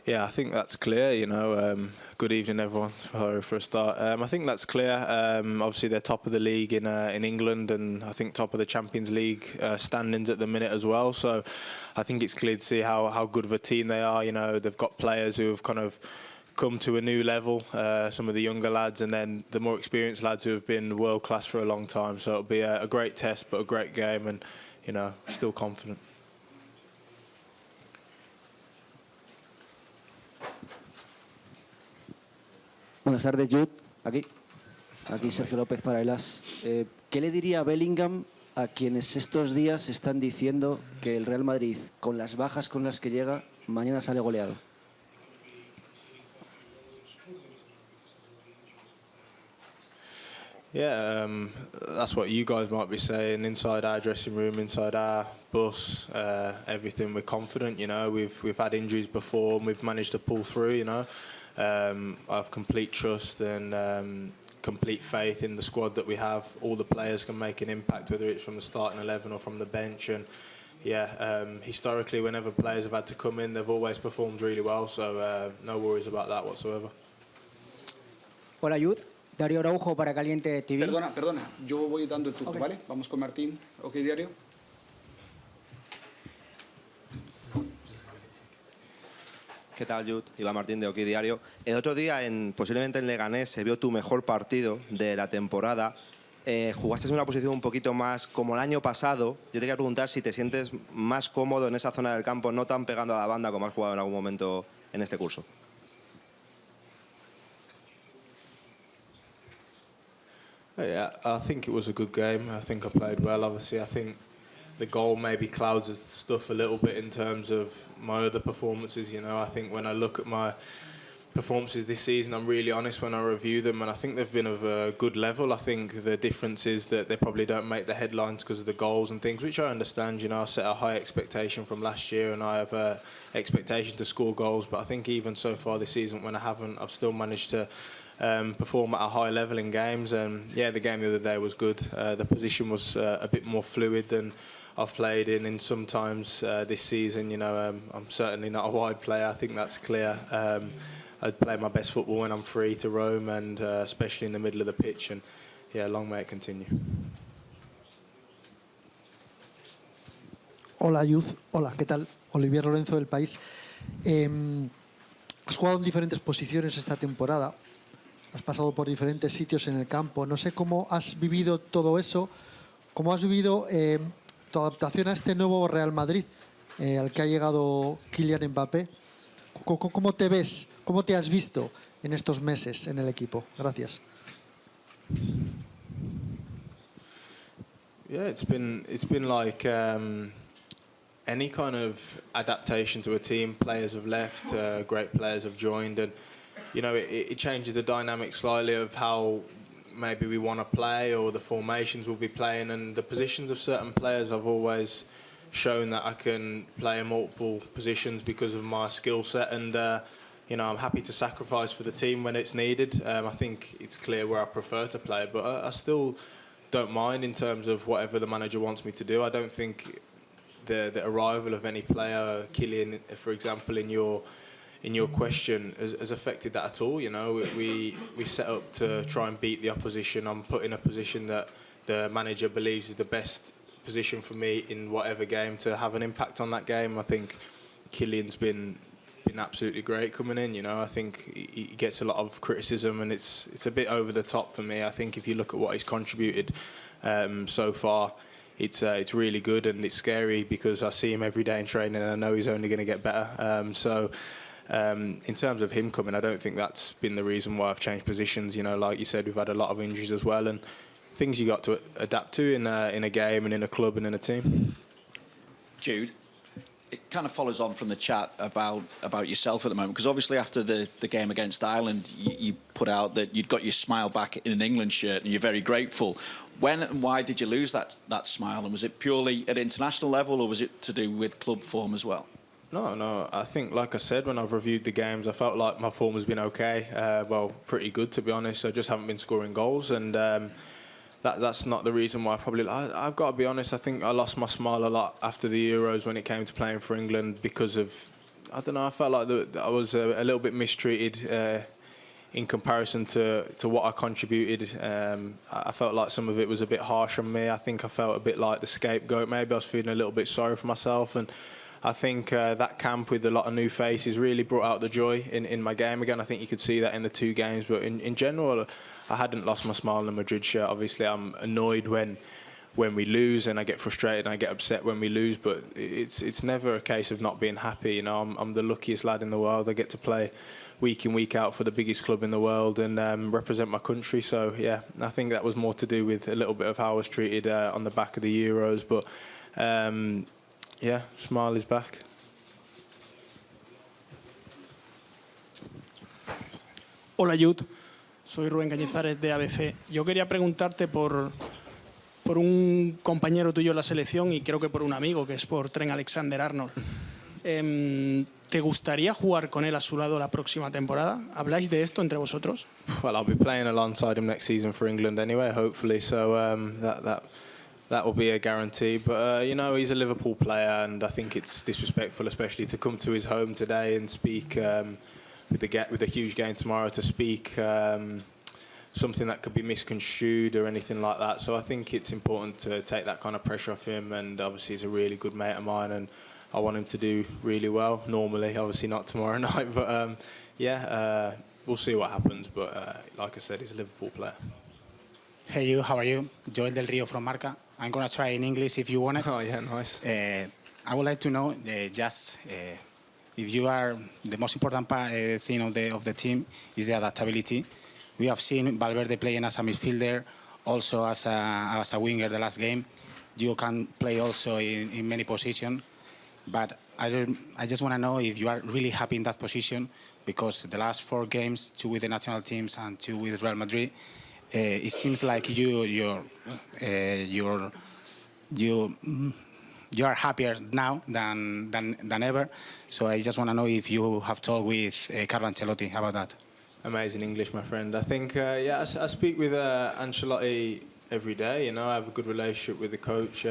Yeah, I think that's clear, you know. Good evening, everyone, for a start. I think that's clear. Obviously, they're top of the league in England, and I think top of the Champions League standings at the minute as well. So I think it's clear to see how good of a team they are. You know, they've got players who have kind of come to a new level, some of the younger lads, and then the more experienced lads who have been world-class for a long time. So it'll be a great test, but a great game, and, you know, still confident. Buenas tardes, Jude. Aquí Sergio López para el AS. ¿Qué le diría Bellingham a quienes estos días están diciendo que el Real Madrid, con las bajas con las que llega, mañana sale goleado? Yeah, that's what you guys might be saying inside our dressing room, inside our bus, everything. We're confident, you know. We've had injuries before, and we've managed to pull through, you know. I have complete trust and complete faith in the squad that we have. All the players can make an impact, whether it's from the starting 11 or from the bench. And yeah, historically, whenever players have had to come in, they've always performed really well. So no worries about that whatsoever. Hola, Jude. Darío Araujo para Caliente TV. Perdona, yo voy dando el turno, Okay. ¿vale? Vamos con Martín, OK Diario. ¿Qué tal, Jude? Iván Martín de OK Diario. El otro día, posiblemente en Leganés, se vio tu mejor partido de la temporada. Jugaste en una posición un poquito más como el año pasado. Yo te quería preguntar si te sientes más cómodo en esa zona del campo, no tan pegando a la banda como has jugado en algún momento en este curso. Yeah, I think it was a good game. I think I played well. Obviously, I think the goal maybe clouds the stuff a little bit in terms of my other performances. You know, I think when I look at my performances this season, I'm really honest when I review them, and I think they've been of a good level. I think the difference is that they probably don't make the headlines because of the goals and things, which I understand. You know, I set a high expectation from last year, and I have an expectation to score goals. But I think even so far this season, when I haven't, I've still managed to perform at a high level in games. And yeah, the game the other day was good. The position was a bit more fluid than I've played in sometimes this season. You know, I'm certainly not a wide player. I think that's clear. I play my best football when I'm free to roam, and especially in the middle of the pitch. And yeah, long may it continue. Hola, Youth. Hola, ¿qué tal? Olivier Lorenzo del País. Has jugado en diferentes posiciones esta temporada. Has pasado por diferentes sitios en el campo. No sé cómo has vivido todo eso. ¿Cómo has vivido tu adaptación a este nuevo Real Madrid al que ha llegado Kylian Mbappé? ¿Cómo te ves? ¿Cómo te has visto en estos meses en el equipo? Gracias. Yeah, it's been like any kind of adaptation to a team. Players have left, great players have joined, and you know it changes the dynamic slightly of how maybe we want to play or the formations we'll be playing, and the positions of certain players. I've always shown that I can play in multiple positions because of my skill set, and you know, I'm happy to sacrifice for the team when it's needed. I think it's clear where I prefer to play, but I still don't mind in terms of whatever the manager wants me to do. I don't think the arrival of any player, Kylian, for example, in your question, has affected that at all. You know, we set up to try and beat the opposition. I'm put in a position that the manager believes is the best position for me in whatever game to have an impact on that game. I think Kylian's been absolutely great coming in. You know, I think he gets a lot of criticism, and it's a bit over the top for me. I think if you look at what he's contributed so far, it's really good, and it's scary because I see him every day in training, and I know he's only going to get better. In terms of him coming, I don't think that's been the reason why I've changed positions. You know, like you said, we've had a lot of injuries as well, and things you got to adapt to in a game and in a club and in a team. Jude, it kind of follows on from the chat about yourself at the moment, because obviously after the game against Ireland, you put out that you'd got your smile back in an England shirt and you're very grateful. When and why did you lose that smile, and was it purely at international level, or was it to do with club form as well? No. I think, like I said, when I've reviewed the games, I felt like my form has been okay. Well, pretty good, to be honest. I just haven't been scoring goals, and that's not the reason why. I've got to be honest, I think I lost my smile a lot after the Euros when it came to playing for England because of I don't know. I felt like I was a little bit mistreated in comparison to what I contributed. I felt like some of it was a bit harsh on me. I think I felt a bit like the scapegoat. Maybe I was feeling a little bit sorry for myself. And I think that camp with a lot of new faces really brought out the joy in my game again. I think you could see that in the 2 games. But in general, I hadn't lost my smile in the Madrid shirt. Obviously, I'm annoyed when we lose, and I get frustrated and I get upset when we lose, but it's never a case of not being happy. You know, I'm the luckiest lad in the world. I get to play week in, week out for the biggest club in the world and represent my country. So yeah, I think that was more to do with a little bit of how I was treated on the back of the Euros. But yeah, smile is back. Hola Jude, soy Rubén Cañizares de ABC. Yo quería preguntarte por un compañero tuyo en la selección y creo que por un amigo, que es por Trent Alexander-Arnold. ¿Te gustaría jugar con él a su lado la próxima temporada? ¿Habláis de esto entre vosotros? Well, I'll be playing alongside him next season for England anyway, hopefully. So that will be a guarantee. But you know, he's a Liverpool player, and I think it's disrespectful, especially to come to his home today and speak with the huge game tomorrow, to speak something that could be misconstrued or anything like that. So I think it's important to take that kind of pressure off him. And obviously, he's a really good mate of mine, and I want him to do really well. Normally, obviously not tomorrow night, but yeah, we'll see what happens. But like I said, he's a Liverpool player. Hey you, how are you? Joel Del Rio from Marca. I'm gonna try in English if you want it. Oh yeah, nice. I would like to know just if you are the most important thing of the team is the adaptability. We have seen Valverde playing as a midfielder, also as a winger the last game. You can play also in many positions. But I just want to know if you are really happy in that position, because the last 4 games, 2 with the national teams and 2 with Real Madrid, it seems like you are happier now than ever. So I just want to know if you have talked with Carlo Ancelotti about that. Amazing English, my friend. I think yeah, I speak with Ancelotti every day. You know, I have a good relationship with the coach.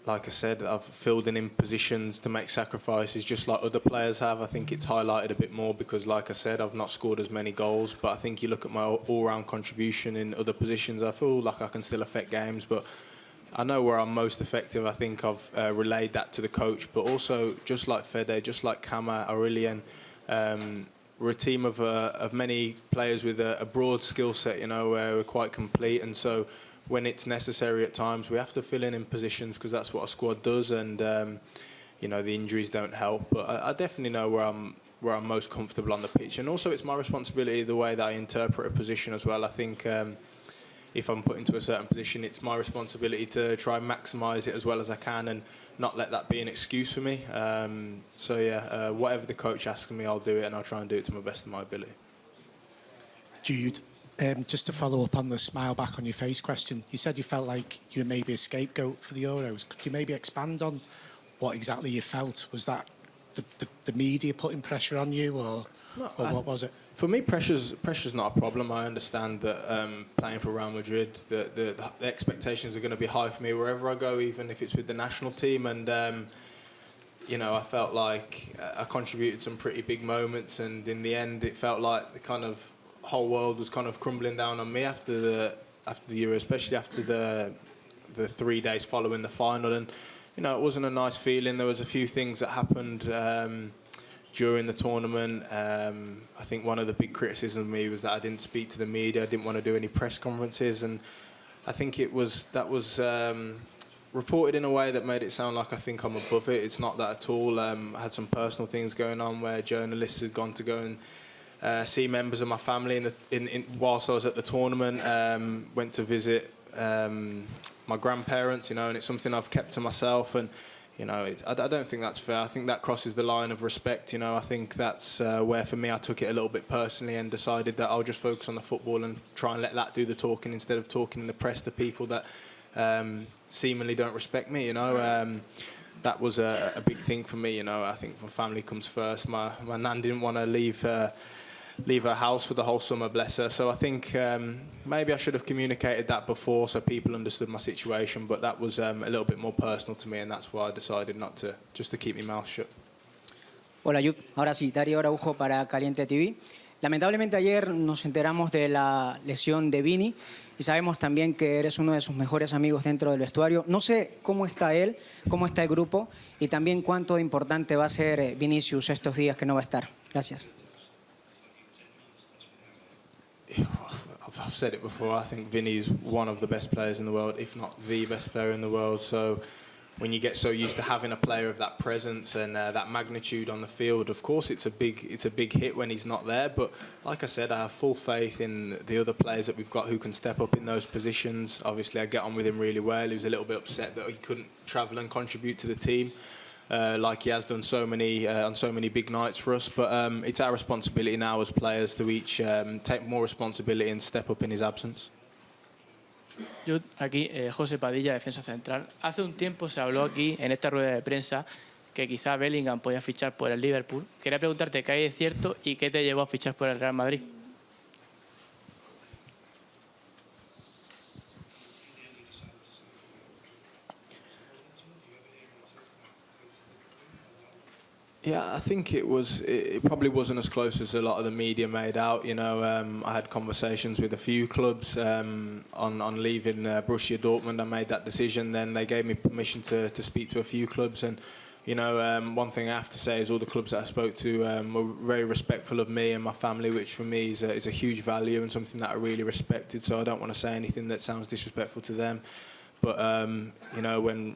Like I said, I've filled in positions to make sacrifices just like other players have. I think it's highlighted a bit more because, like I said, I've not scored as many goals. But I think you look at my all-round contribution in other positions, I feel like I can still affect games. But I know where I'm most effective. I think I've relayed that to the coach. But also, just like Fede, just like Kama, Aurelien, we're a team of many players with a broad skill set, you know, where we're quite complete. And so when it's necessary at times, we have to fill in positions because that's what a squad does. And, you know, the injuries don't help. But I definitely know where I'm most comfortable on the pitch. And also it's my responsibility the way that I interpret a position as well. I think if I'm put into a certain position, it's my responsibility to try and maximise it as well as I can and not let that be an excuse for me. So, yeah, whatever the coach asks me, I'll do it, and I'll try and do it to my best of my ability. Jude, just to follow up on the smile back on your face question, you said you felt like you were maybe a scapegoat for the Euros. Could you maybe expand on what exactly you felt? Was that the media putting pressure on you, or what was it? For me, pressure's not a problem. I understand that playing for Real Madrid, the expectations are going to be high for me wherever I go, even if it's with the national team. And you know, I felt like I contributed some pretty big moments, and in the end, it felt like the kind of whole world was kind of crumbling down on me after the Euro, especially after the 3 days following the final. And you know, it wasn't a nice feeling. There was a few things that happened during the tournament. I think one of the big criticisms of me was that I didn't speak to the media. I didn't want to do any press conferences, and I think that was reported in a way that made it sound like I think I'm above it. It's not that at all. I had some personal things going on where journalists had gone to go and see members of my family whilst I was at the tournament. Went to visit my grandparents, you know, and it's something I've kept to myself. And you know, I don't think that's fair. I think that crosses the line of respect. You know, I think that's where, for me, I took it a little bit personally and decided that I'll just focus on the football and try and let that do the talking instead of talking in the press to people that seemingly don't respect me. You know, that was a big thing for me. You know, I think my family comes first. My nan didn't want to leave her house for the whole summer, bless her. So I think maybe I should have communicated that before so people understood my situation, but that was a little bit more personal to me, and that's why I decided not to, just to keep my mouth shut. Hola, Jude. Ahora sí, Darío Araujo para Caliente TV. Lamentablemente ayer nos enteramos de la lesión de Vini y sabemos también que eres uno de sus mejores amigos dentro del vestuario. No sé cómo está él, cómo está el grupo y también cuánto importante va a ser Vinicius estos días que no va a estar. Gracias. I've said it before, I think Vinny's one of the best players in the world, if not the best player in the world. So when you get so used to having a player of that presence and that magnitude on the field, of course it's a big hit when he's not there. But like I said, I have full faith in the other players that we've got who can step up in those positions. Obviously, I get on with him really well. He was a little bit upset that he couldn't travel and contribute to the team. Like he has done on so many big nights for us, but it's our responsibility now as players to each take more responsibility and step up in his absence. Jude, aquí José Padilla, defensa central. Hace un tiempo se habló aquí en esta rueda de prensa que quizá Bellingham podía fichar por el Liverpool. Quería preguntarte qué hay de cierto y qué te llevó a fichar por el Real Madrid. Yeah, I think it probably wasn't as close as a lot of the media made out. You know, I had conversations with a few clubs on leaving Borussia Dortmund. I made that decision. Then they gave me permission to speak to a few clubs. And, you know, one thing I have to say is all the clubs that I spoke to were very respectful of me and my family, which for me is a huge value and something that I really respected. So I don't want to say anything that sounds disrespectful to them. But, you know, when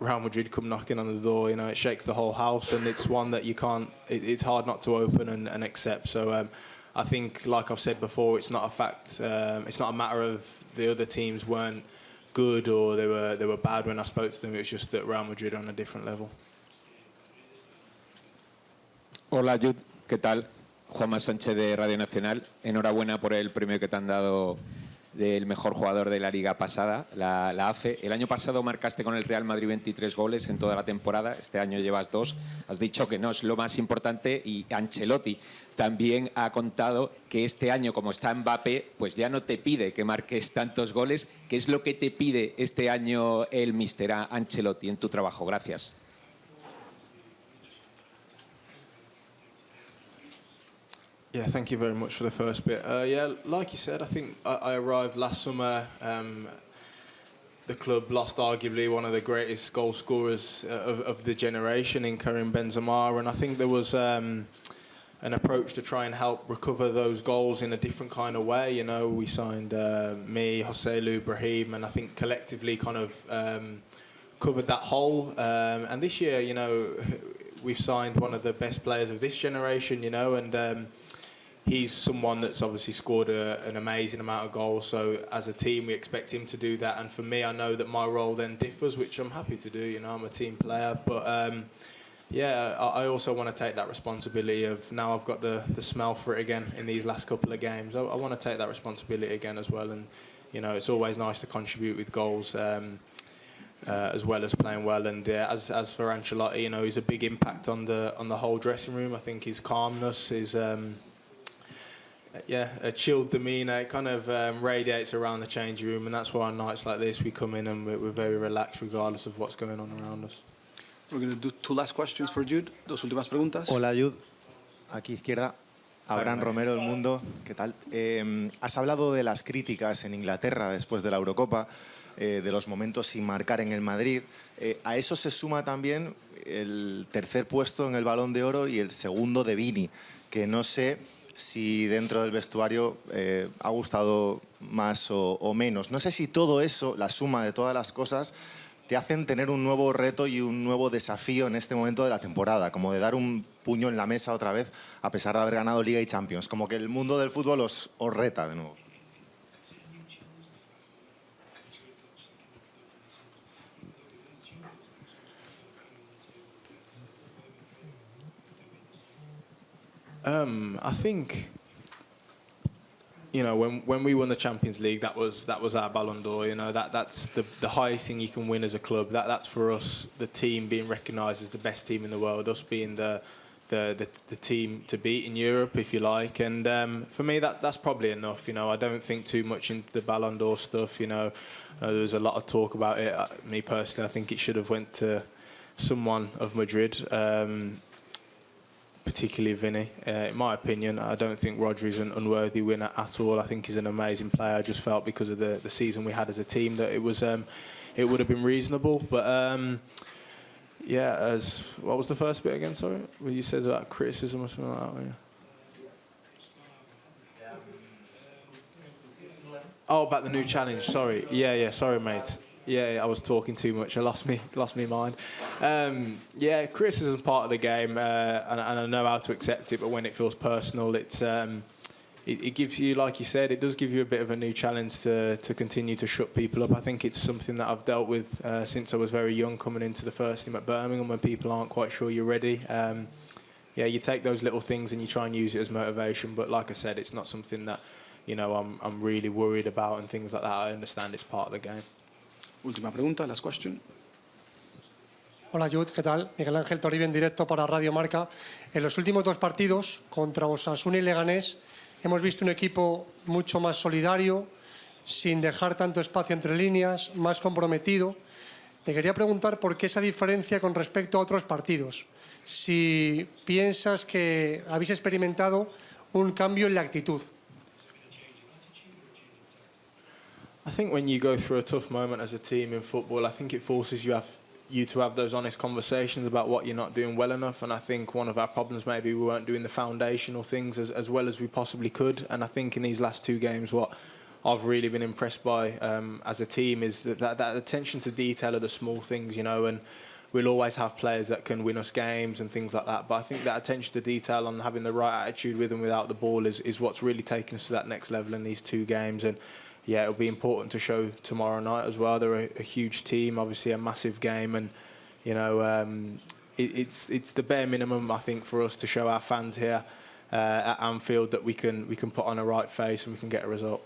Real Madrid come knocking on the door, you know, it shakes the whole house, and it's one that you can't, it's hard not to open and accept. So I think, like I've said before, it's not a fact, it's not a matter of the other teams weren't good or they were bad when I spoke to them. It was just that Real Madrid are on a different level. Hola Jude, ¿qué tal? Juanma Sánchez de Radio Nacional. Enhorabuena por el premio que te han dado del mejor jugador de la liga pasada, la AFE. El año pasado marcaste con el Real Madrid 23 goles en toda la temporada, este año llevas 2. Has dicho que no es lo más importante y Ancelotti también ha contado que este año, como está Mbappé, pues ya no te pide que marques tantos goles. ¿Qué es lo que te pide este año el míster Ancelotti en tu trabajo? Gracias. Yeah, thank you very much for the first bit. Yeah, like you said, I think I arrived last summer. The club lost arguably one of the greatest goal scorers of the generation in Karim Benzema, and I think there was an approach to try and help recover those goals in a different kind of way. You know, we signed me, Joselu, Brahim, and I think collectively kind of covered that hole. And this year, you know, we've signed one of the best players of this generation, you know, and he's someone that's obviously scored an amazing amount of goals. So as a team, we expect him to do that. And for me, I know that my role then differs, which I'm happy to do. You know, I'm a team player. But yeah, I also want to take that responsibility of now I've got the smell for it again in these last couple of games. I want to take that responsibility again as well. And, you know, it's always nice to contribute with goals as well as playing well. And as for Ancelotti, you know, he's a big impact on the whole dressing room. I think his calmness, his a chilled demeanour, it kind of radiates around the changing room, and that's why on nights like this we come in and we're very relaxed regardless of what's going on around us. We're going to do 2 last questions for Jude. 2 últimas preguntas. Hola Jude, aquí izquierda. Abraham Romero, El Mundo, ¿qué tal? Has hablado de las críticas en Inglaterra después de la Eurocopa, de los momentos sin marcar en el Madrid. A eso se suma también el tercer puesto en el Balón de Oro y el segundo de Vini, que no sé si dentro del vestuario ha gustado más o menos. No sé si todo eso, la suma de todas las cosas, te hacen tener un nuevo reto y un nuevo desafío en este momento de la temporada, como de dar un puño en la mesa otra vez a pesar de haber ganado Liga y Champions, como que el mundo del fútbol os reta de nuevo. I think, you know, when we won the Champions League, that was our Ballon d'Or. You know, that's the highest thing you can win as a club. That's for us, the team being recognised as the best team in the world, us being the team to beat in Europe, if you like. And for me, that's probably enough. You know, I don't think too much into the Ballon d'Or stuff. You know, there was a lot of talk about it. Me personally, I think it should have went to someone of Madrid. particularly Vinny. In my opinion, I don't think Rodri's an unworthy winner at all. I think he's an amazing player. I just felt because of the season we had as a team that it was it would have been reasonable. But yeah, what was the first bit again? Sorry, where you said about criticism or something like that. Yeah. Oh, about the new challenge. Sorry. Yeah. Sorry, mate. Yeah, I was talking too much. I lost me mind. Yeah, criticism's part of the game, and I know how to accept it. But when it feels personal, it gives you, like you said, it does give you a bit of a new challenge to continue to shut people up. I think it's something that I've dealt with since I was very young, coming into the first team at Birmingham when people aren't quite sure you're ready. Yeah, you take those little things and you try and use it as motivation. But like I said, it's not something that I'm really worried about and things like that. I understand it's part of the game. Última pregunta, last question. Hola Jude, ¿qué tal? Miguel Ángel Toribio en directo para Radio Marca. En los últimos dos partidos, contra Osasuna y Leganés, hemos visto un equipo mucho más solidario, sin dejar tanto espacio entre líneas, más comprometido. Te quería preguntar por qué esa diferencia con respecto a otros partidos. Si piensas que habéis experimentado un cambio en la actitud. I think when you go through a tough moment as a team in football, I think it forces you to have those honest conversations about what you're not doing well enough. And I think one of our problems, maybe we weren't doing the foundational things as well as we possibly could. And I think in these last two games, what I've really been impressed by as a team is that attention to detail of the small things, and we'll always have players that can win us games and things like that. But I think that attention to detail on having the right attitude with and without the ball is what's really taken us to that next level in these two games. And yeah, it'll be important to show tomorrow night as well. They're a huge team, obviously a massive game, and it's the bare minimum I think for us to show our fans here at Anfield that we can put on a right face and we can get a result.